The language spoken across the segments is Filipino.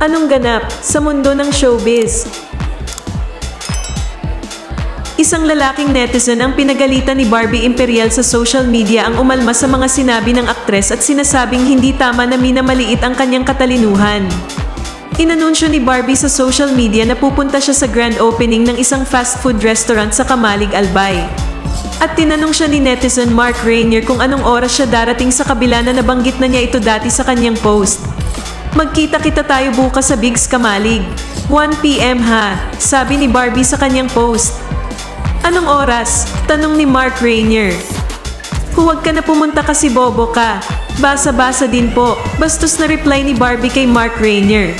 Anong ganap sa mundo ng showbiz? Isang lalaking netizen ang pinagalitan ni Barbie Imperial sa social media ang umalma sa mga sinabi ng aktres at sinasabing hindi tama na minamaliit ang kanyang katalinuhan. Inanunsyo ni Barbie sa social media na pupunta siya sa grand opening ng isang fast food restaurant sa Kamalig, Albay. At tinanong siya ni netizen Mark Rainier kung anong oras siya darating sa kabila na nabanggit na niya ito dati sa kanyang post. "Magkita-kita tayo bukas sa Bigs Kamalig. 1 PM ha," sabi ni Barbie sa kanyang post. "Anong oras?" tanong ni Mark Rainier. "Huwag ka na pumunta kasi bobo ka. Basa-basa din po," bastos na reply ni Barbie kay Mark Rainier.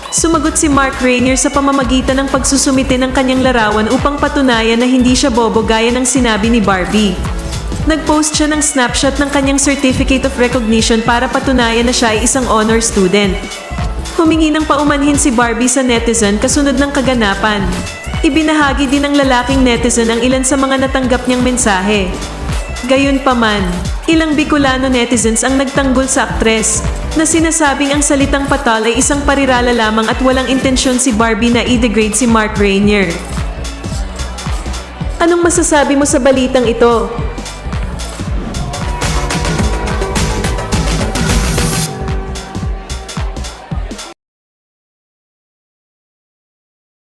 Sumagot si Mark Rainier sa pamamagitan ng pagsusumite ng kanyang larawan upang patunayan na hindi siya bobo gaya ng sinabi ni Barbie. Nag-post siya ng snapshot ng kanyang Certificate of Recognition para patunayan na siya ay isang honor student. Humingi ng paumanhin si Barbie sa netizen kasunod ng kaganapan. Ibinahagi din ng lalaking netizen ang ilan sa mga natanggap niyang mensahe. Gayunpaman, ilang Bicolano netizens ang nagtanggol sa aktres, na sinasabing ang salitang patal ay isang parirala lamang at walang intensyon si Barbie na i-degrade si Mark Rainier. Anong masasabi mo sa balitang ito?